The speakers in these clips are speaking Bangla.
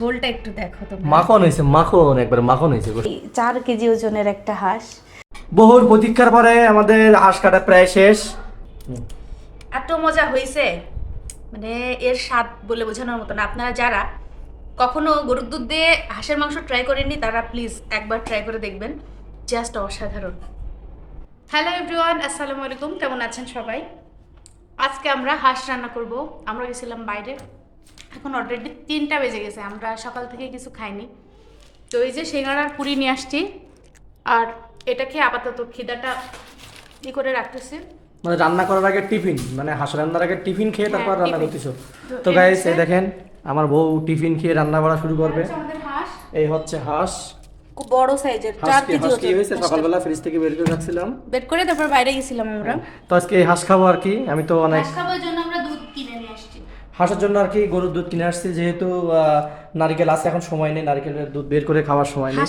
ঝোলটা একটু দেখো তোমরা। মাখন হয়েছে, মাখন একবার মাখন হয়েছে। 4 কেজি ওজনের একটা হাঁস। বহুর প্রতীক্ষার পরে আমাদের হাঁস কাটা প্রায় শেষ। এত মজা হয়েছে, মানে এর স্বাদ বলে বোঝানোর মতো না। আপনারা যারা কখনো গরুর দুধ দিয়ে হাঁসের মাংস ট্রাই করেননি তারা প্লিজ একবার ট্রাই করে দেখবেন, জাস্ট অসাধারণ। হ্যালো এভরিওয়ান, আসসালামু আলাইকুম। কেমন আছেন সবাই? আজকে আমরা হাঁস রান্না করব। আমরা গেছিলাম বাইরে, এখন অলরেডি 3টা বেজে গেছে, আমরা সকাল থেকে কিছু খাইনি। তো এই যে সিঙ্গাড়ার পুরি নিয়ে আসছি, আর এটা খেয়ে আপাতত খিদাটা ই করে রাখতেছি। মানে রান্না করার আগে টিফিন, মানে হাঁস রান্নার আগে টিফিন খেয়ে তারপর রান্না টিফিন। করতেছো। তো তো এই গাইস হচ্ছে- এই দেখেন আমার বউ টিফিন খেয়ে রান্না করা শুরু করবে। হচ্ছে আমাদের হাঁস, এই হচ্ছে হাঁস। খুব বড় সাইজের, 4 হাঁস কি কেজি ওজন। হয়েছে সকালবেলা ফ্রিজ থেকে বের করে রাখছিলাম, বের করে তারপর বাইরে গেছিলাম আমরা। তো আজকে এই হাঁস খাবো আর কি। আমি তো অনেক হাঁস খাবার জন্য আমরা দুধ কিনে নিয়ে আসছি। হাঁসের জন্য আর কি গরুর দুধ কিনে আসছি, যেহেতু নারকেল আছে, এখন সময় নেই নারকেলের দুধ বের করে খাওয়ার সময় নেই।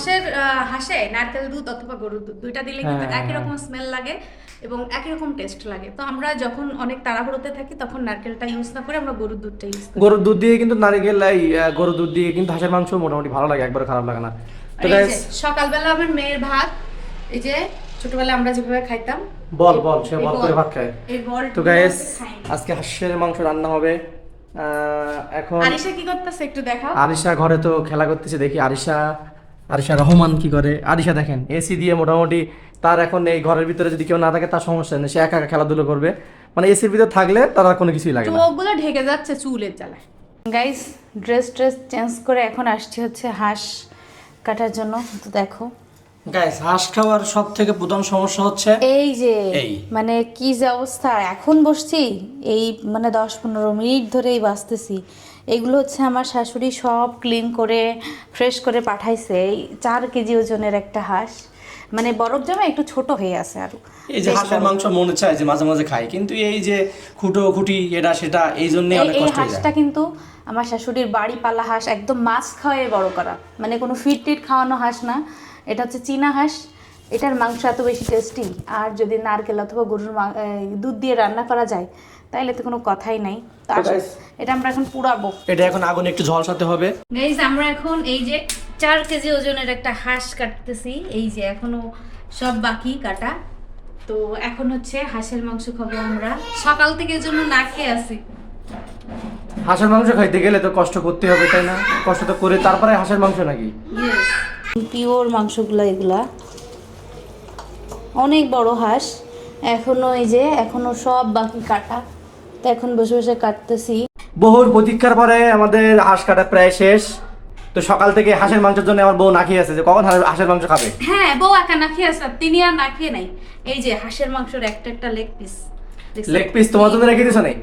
হাঁসে নারকেল দুধ অথবা গরুর দুধ দুইটা দিলে কিন্তু হ্যাঁ, একই হ্যাঁ। রকম স্মেল লাগে এবং একই রকম টেস্ট লাগে। তো আমরা যখন অনেক তাড়াহুড়োতে থাকি তখন নারকেলটা ইউজ না করে আমরা গরুর দুধটা ইউজ করি। গরুর দুধ দিয়ে কিন্তু নারকেল গরুর দুধ দিয়ে কিন্তু হাঁসের মাংস মোটামুটি ভালো লাগে, একবার খারাপ লাগে না। তো এই গাইস যে সকালবেলা আমার মেয়ের ভাত, এই যে ছোটবেলা আমরা যেভাবে খাইতাম বল সে বল করে ভাত খায়। এই বল তো গাইস আজকে হাঁসের মাংস রান্না হবে। এখন আরিশা কি করতেছে একটু দেখাও। আরিশা ঘরে তো খেলা করতেছে, দেখি আরিশা রহমান কি করে। আরিশা দেখেন এসি দিয়ে মোটামুটি তার এখন এই ঘরের ভিতরে যদি কেউ না থাকে তার সমস্যা নেই, সে একা একা খেলাধুলো করবে। মানে এসির ভিতরে থাকলে তার আর কোনো কিছুই লাগে না। চোখগুলো ঢেকে যাচ্ছে চুলের জ্বালায়। গাইস ড্রেস চেঞ্জ করে এখন আসছি হচ্ছে হাঁস কাটার জন্য। তো দেখো গাইস হাঁস খাওয়ার সব থেকে প্রধান সমস্যা হচ্ছে এই যে এই। মানে কি যে অবস্থা, এখন বসছি এই মানে 10-15 মিনিট ধরেই বাঁচতেছি। এগুলো হচ্ছে আমার শাশুড়ি সব ক্লিন করে ফ্রেশ করে পাঠাইছে। এই 4 কেজি ওজনের একটা হাঁস, মানে বরফ জমে একটু ছোট হয়ে আছে আরো। এই যে হাঁসের মাংস মনে চায় যে মাঝে মাঝে খাই, কিন্তু এই যে খুঁটি এটা সেটা এই জন্যই অনেক এই কষ্ট হয়ে হাঁসটা যায়। কিন্তু আমার শাশুড়ির বাড়ি পালা হাঁস, একদম মাছ খাওয়াই বড় করা, মানে কোনো ফিট খাওয়ানো হাঁস না। এটা হচ্ছে চীনা হাঁস। এটার মাংস এত বেশি টেস্টি, আর যদি নারকেল অথবা গরুর দুধ দিয়ে রান্না করা যায় তাইলে তো কোনো কথাই নাই। তো আসো, এটা আমরা এখন পুড়াবো। এটা এখন আগুন একটু ঝলসাতে হবে। গাইস আমরা এখন এই যে 4 কেজি ওজনের একটা হাঁস কাটতেছি। এই যে এখনো সব বাকি কাটা। তো এখন হচ্ছে হাঁসের মাংস খাবো আমরা, সকাল থেকে জন্য না খেয়ে আছি। হাঁসের মাংস খাইতে গেলে তো কষ্ট করতে হবে, তাই না? কষ্ট তো করে তারপরে হাঁসের মাংস নাকি? পিওর মাংসগুলো এগুলা, অনেক বড় হাঁস। এখনো এই যে এখনো সব বাকি কাটা, তো এখন বসে বসে কাটতেছি। বহুর প্রতীক্ষার পরে আমাদের হাঁস কাটা প্রায় শেষ। তো সকাল থেকে হাঁসের মাংসের জন্য আমার বউ না খেয়ে আছে যে কখন হাঁসের মাংস খাবে। হ্যাঁ, বউ একা না খেয়ে আছে, তিনি আর না খেয়ে নাই। এই যে হাঁসের মাংসের একটা একটা লেগ পিস। লেগ পিস তোমার জন্য রেখে দিছো নাকি?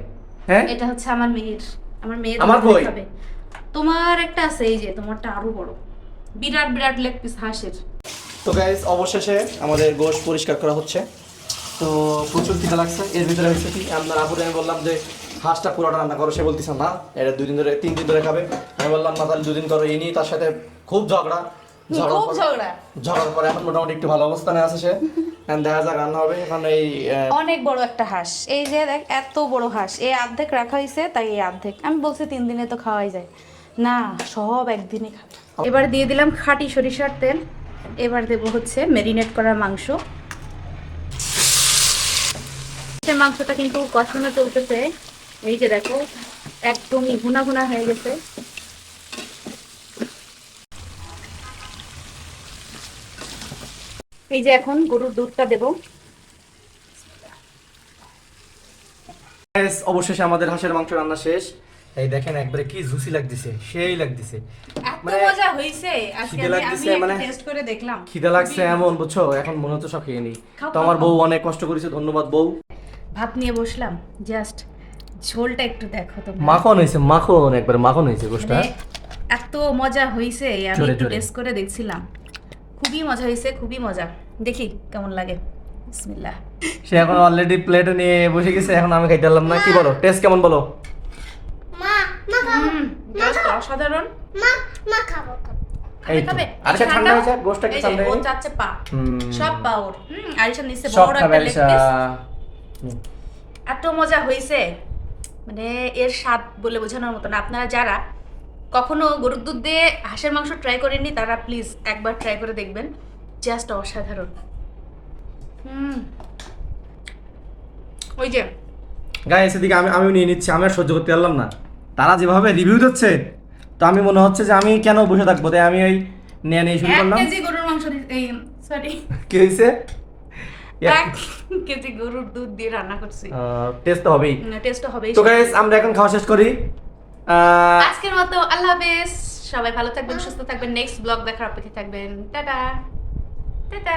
হ্যাঁ, এটা হচ্ছে আমার মেয়ের আমার কই? খাবে। তোমার একটা আছে, এই যে তোমারটা আরো বড়, বিরাট বিরাট লেগ পিস হাঁসের। তো গাইস অবশেষে আমাদের গোশত পরিষ্কার করা হচ্ছে। তো প্রচুর খিদা লাগছে। এর ভিতরে হচ্ছে কি, আপনার আপুরে আমি বললাম যে হাঁসটা পুরোটা রান্না করো, সে বলতেছে না এটা 2 দিন ধরে 3 দিন ধরে খাবে। আমি বললাম না তাহলে 2 দিন করো। এই নিয়ে তার সাথে খুব ঝগড়ার পরে এখন মোটামুটি একটু ভালো অবস্থানে আছে সে। দেখা যাক রান্না হবে এখন। এই অনেক বড় একটা হাঁস, এই যে দেখ এত বড় হাঁস, এই অর্ধেক রাখা হয়েছে, তাই এই অর্ধেক। আমি বলছি 3 দিনে তো খাওয়াই যায় না, সব একদিনে খাবে। এবার দিয়ে দিলাম খাঁটি সরিষার তেল। এবার দেব হচ্ছে মেরিনেট করা মাংস। মাংসটা কিন্তু কষানো চলতেছে। এই যে দেখো একদমই ভুনা ভুনা হয়ে গেছে। এই যে এখন গরুর দুধটা দেবো। গাইস অবশেষে আমাদের হাঁসের মাংস রান্না শেষ। এই দেখেন একবারে কি জুসি লাগতেছে, সেই লাগতেছে। এত মানে মজা হইছে আজকে, খিদে লাগতেছে, আমি মানে টেস্ট করে দেখলাম। খিদে লাগছে এমন, বুঝছো? এখন মনে হচ্ছে সব খেয়ে নিই। খাও, তো আমার খাও, বউ খাও। অনেক কষ্ট করেছে, ধন্যবাদ বউ। ভাত নিয়ে বসলাম, জাস্ট ঝোলটা একটু দেখো তোমরা। মাখন হয়েছে, মাখন একবার মাখন হয়েছে গোশতটা। মানে এত মজা হইছে, আমি জোরে একটু জোরে। টেস্ট করে দেখছিলাম। খুবই মজা হইছে, খুবই মজা। দেখি কেমন লাগে। বিসমিল্লাহ। সে এখন অলরেডি প্লেটে নিয়ে বসে গেছে, এখন আমি খাইতে পারলাম না। কি বলো, টেস্ট কেমন বলো? জাস্ট অসাধারণ। এই তো। খাবে? আচ্ছা ঠান্ডা হয়েছে, গোশতটা কি এই যে, ঠান্ডা ও হয়নি? চাচ্ছে পা। হুম। সব পা ওর। আরিশার নিচে সব বড় খাবে একটা লেগ আলিশা। পিস। এত মজা হইছে, মানে এর স্বাদ বলে বোঝানোর মতো না। আপনারা যারা কখনো গরুর দুধ দিয়ে হাঁসের মাংস ট্রাই করেননি তারা প্লিজ একবার ট্রাই করে দেখবেন, জাস্ট অসাধারণ। ওই যে গাইস এদিকে আমিও নিয়ে নিচ্ছি, আমি আর সহ্য করতে পারলাম না। তারা যেভাবে রিভিউ দিচ্ছে তো আমি মনে হচ্ছে যে আমি কেন বসে থাকবো, তাই আমি ওই নিয়ে শুরু 1 করলাম। কেজি গরুর মাংস সরি কি হয়েছে? 1 কেজি গরুর দুধ দিয়ে রান্না করছি, টেস্ট তো হবেই। টেস্ট হবেই। তো গাইস আমরা এখন খাওয়া শেষ করি। আজকের মতো আল্লাহ হাফেজ, সবাই ভালো থাকবেন, সুস্থ থাকবেন, নেক্সট ব্লগ দেখার অপেক্ষায় থাকবেন। Tata tata.